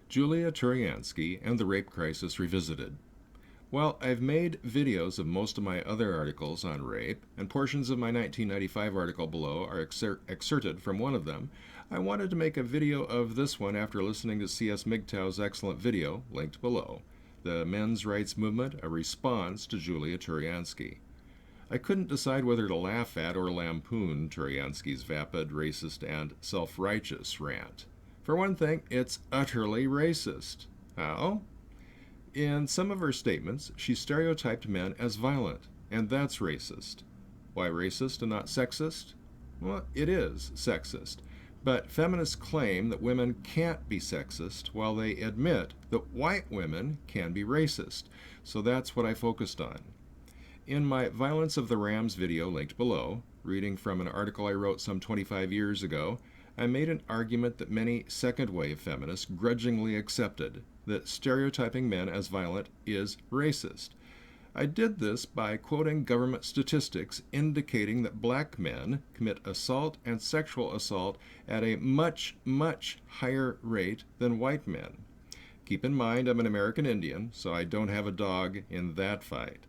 Julia Tourianski and the Rape Crisis Revisited. While I've made videos of most of my other articles on rape, and portions of my 1995 article below are excerpted from one of them, I wanted to make a video of this one after listening to CS MGTOW's excellent video, linked below, The Men's Rights Movement, a Response to Julia Tourianski. I couldn't decide whether to laugh at or lampoon Tourianski's vapid, racist, and self-righteous rant. For one thing, it's utterly racist. How? In some of her statements, she stereotyped men as violent, and that's racist. Why racist and not sexist? Well, it is sexist. But feminists claim that women can't be sexist while they admit that white women can be racist. So that's what I focused on. In my Violence of the Rams video linked below, reading from an article I wrote some 25 years ago, I made an argument that many second-wave feminists grudgingly accepted, that stereotyping men as violent is racist. I did this by quoting government statistics indicating that black men commit assault and sexual assault at a much, much higher rate than white men. Keep in mind I'm an American Indian, so I don't have a dog in that fight.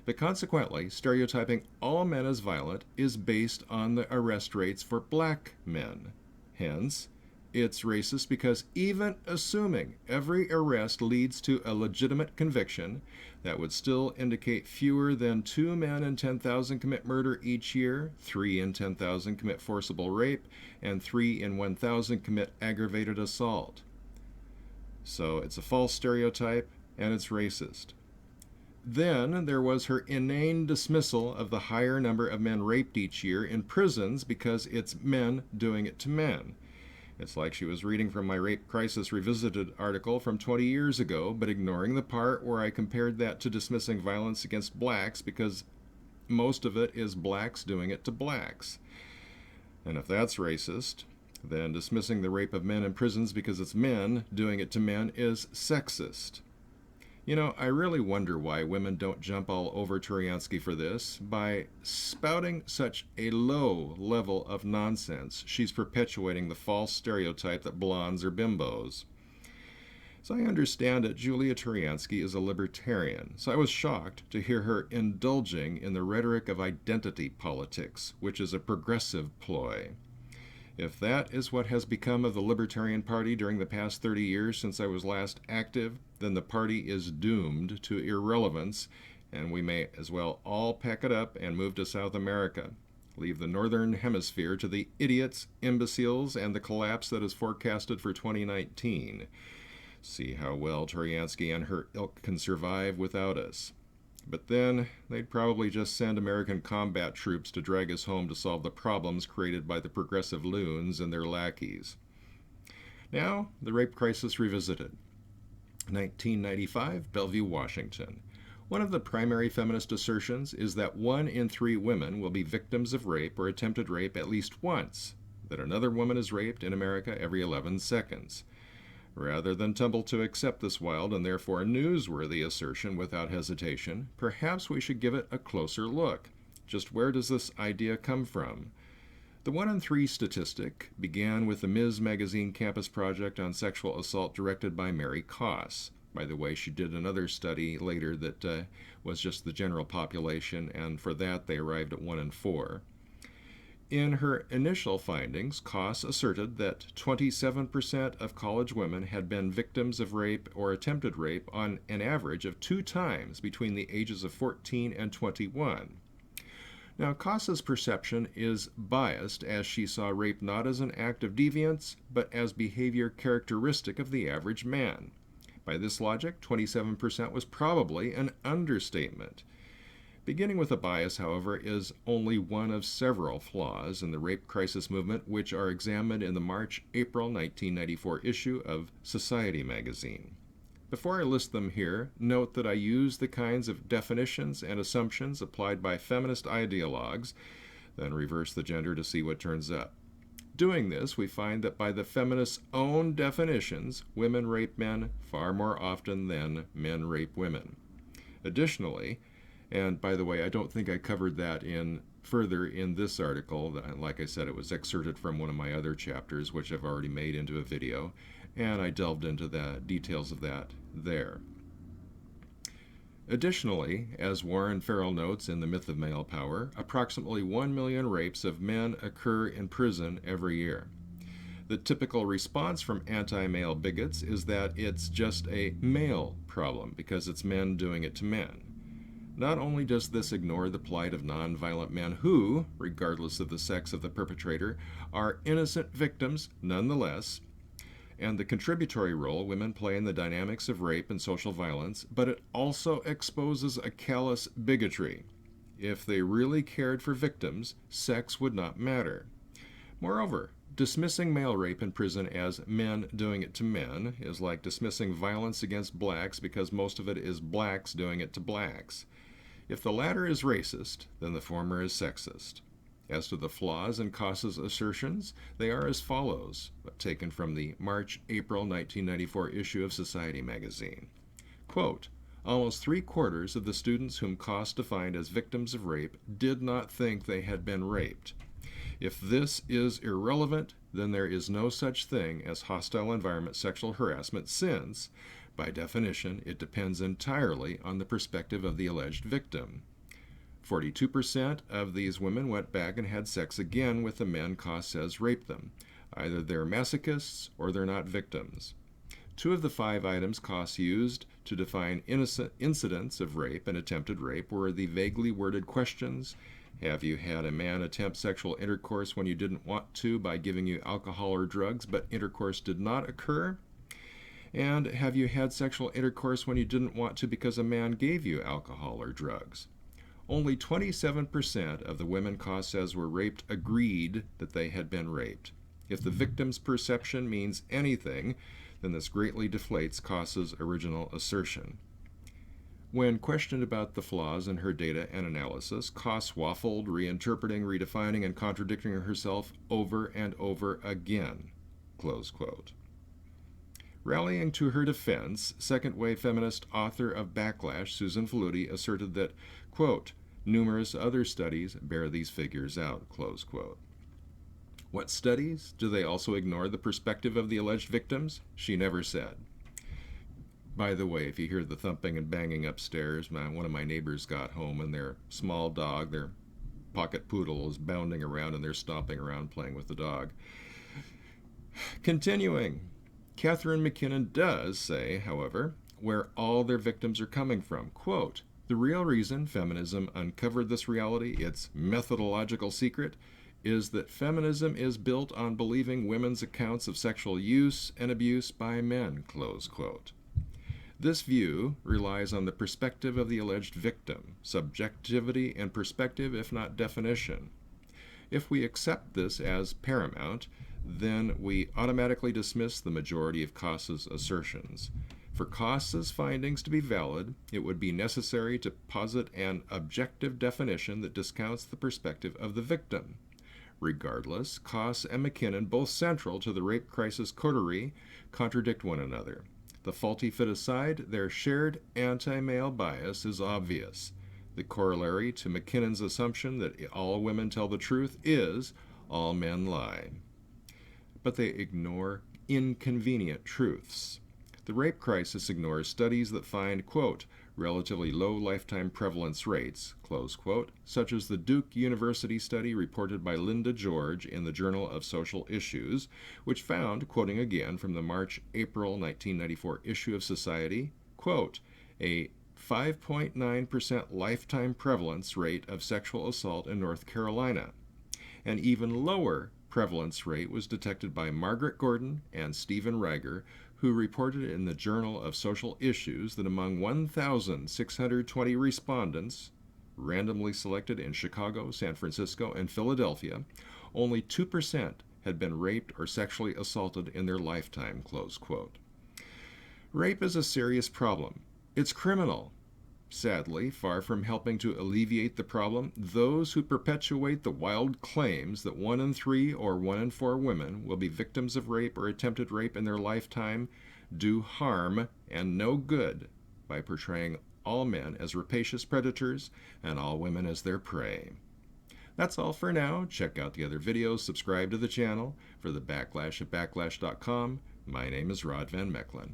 But consequently, stereotyping all men as violent is based on the arrest rates for black men. Hence, it's racist because even assuming every arrest leads to a legitimate conviction, that would still indicate fewer than 2 men in 10,000 commit murder each year, 3 in 10,000 commit forcible rape, and 3 in 1,000 commit aggravated assault. So it's a false stereotype, and it's racist. Then there was her inane dismissal of the higher number of men raped each year in prisons because it's men doing it to men. It's like she was reading from my Rape Crisis Revisited article from 20 years ago, but ignoring the part where I compared that to dismissing violence against blacks because most of it is blacks doing it to blacks. And if that's racist, then dismissing the rape of men in prisons because it's men doing it to men is sexist. You know, I really wonder why women don't jump all over Tourianski for this. By spouting such a low level of nonsense, she's perpetuating the false stereotype that blondes are bimbos. So I understand that Julia Tourianski is a libertarian, so I was shocked to hear her indulging in the rhetoric of identity politics, which is a progressive ploy. If that is what has become of the Libertarian Party during the past 30 years since I was last active, then the party is doomed to irrelevance, and we may as well all pack it up and move to South America. Leave the Northern Hemisphere to the idiots, imbeciles, and the collapse that is forecasted for 2019. See how well Tourianski and her ilk can survive without us. But then, they'd probably just send American combat troops to drag us home to solve the problems created by the progressive loons and their lackeys. Now, the Rape Crisis Revisited. 1995, Bellevue, Washington. One of the primary feminist assertions is that 1 in 3 women will be victims of rape or attempted rape at least once, that another woman is raped in America every 11 seconds. Rather than tumble to accept this wild and therefore newsworthy assertion without hesitation, perhaps we should give it a closer look. Just where does this idea come from? The 1 in 3 statistic began with the Ms. Magazine campus project on sexual assault directed by Mary Koss. By the way, she did another study later that was just the general population, and for that they arrived at 1 in 4. In her initial findings, Koss asserted that 27% of college women had been victims of rape or attempted rape on an average of 2 times between the ages of 14 and 21. Now, Koss's perception is biased as she saw rape not as an act of deviance, but as behavior characteristic of the average man. By this logic, 27% was probably an understatement. Beginning with a bias, however, is only one of several flaws in the rape crisis movement which are examined in the March-April 1994 issue of Society magazine. Before I list them here, note that I use the kinds of definitions and assumptions applied by feminist ideologues, then reverse the gender to see what turns up. Doing this, we find that by the feminists' own definitions, women rape men far more often than men rape women. Additionally, and by the way, I don't think I covered that further in this article. Like I said, it was excerpted from one of my other chapters, which I've already made into a video. and I delved into the details of that there. Additionally, as Warren Farrell notes in The Myth of Male Power, approximately 1 million rapes of men occur in prison every year. The typical response from anti-male bigots is that it's just a male problem because it's men doing it to men. Not only does this ignore the plight of nonviolent men who, regardless of the sex of the perpetrator, are innocent victims nonetheless, and the contributory role women play in the dynamics of rape and social violence, but it also exposes a callous bigotry. If they really cared for victims, sex would not matter. Moreover, dismissing male rape in prison as men doing it to men is like dismissing violence against blacks because most of it is blacks doing it to blacks. If the latter is racist, then the former is sexist. As to the flaws in Koss's assertions, they are as follows, taken from the March-April 1994 issue of Society magazine. Quote, almost 3/4 of the students whom Koss defined as victims of rape did not think they had been raped. If this is irrelevant, then there is no such thing as hostile environment sexual harassment since, by definition, it depends entirely on the perspective of the alleged victim. 42% of these women went back and had sex again with the men Koss says raped them. Either they're masochists or they're not victims. 2 of the 5 items Koss used to define incidents of rape and attempted rape were the vaguely worded questions: have you had a man attempt sexual intercourse when you didn't want to by giving you alcohol or drugs, but intercourse did not occur? And have you had sexual intercourse when you didn't want to because a man gave you alcohol or drugs? Only 27% of the women Koss says were raped agreed that they had been raped. If the victim's perception means anything, then this greatly deflates Koss's original assertion. When questioned about the flaws in her data and analysis, Koss waffled, reinterpreting, redefining, and contradicting herself over and over again. Close quote. Rallying to her defense, second-wave feminist author of Backlash, Susan Faludi, asserted that, quote, numerous other studies bear these figures out, close quote. What studies? Do they also ignore the perspective of the alleged victims? She never said. By the way, if you hear the thumping and banging upstairs, one of my neighbors got home and their small dog, their pocket poodle, is bounding around and they're stomping around playing with the dog. Continuing. Catherine McKinnon does say, however, where all their victims are coming from. Quote, the real reason feminism uncovered this reality, its methodological secret, is that feminism is built on believing women's accounts of sexual use and abuse by men, close quote. This view relies on the perspective of the alleged victim, subjectivity and perspective, if not definition. If we accept this as paramount, then we automatically dismiss the majority of Koss's assertions. For Koss's findings to be valid, it would be necessary to posit an objective definition that discounts the perspective of the victim. Regardless, Koss and McKinnon, both central to the rape crisis coterie, contradict one another. The faulty fit aside, their shared anti-male bias is obvious. The corollary to McKinnon's assumption that all women tell the truth is all men lie. But they ignore inconvenient truths. The rape crisis ignores studies that find, quote, relatively low lifetime prevalence rates, close quote, such as the Duke University study reported by Linda George in the Journal of Social Issues, which found, quoting again from the March-April 1994 issue of Society, quote, a 5.9% lifetime prevalence rate of sexual assault in North Carolina. An even lower prevalence rate was detected by Margaret Gordon and Stephen Reiger, who reported in the Journal of Social Issues that among 1,620 respondents, randomly selected in Chicago, San Francisco, and Philadelphia, only 2% had been raped or sexually assaulted in their lifetime, close quote. Rape is a serious problem. It's criminal. Sadly, far from helping to alleviate the problem, those who perpetuate the wild claims that 1 in 3 or 1 in 4 women will be victims of rape or attempted rape in their lifetime do harm and no good by portraying all men as rapacious predators and all women as their prey. That's all for now. Check out the other videos, subscribe to the channel. For the Backlash at backlash.com, My name is Rod Van Mechelen.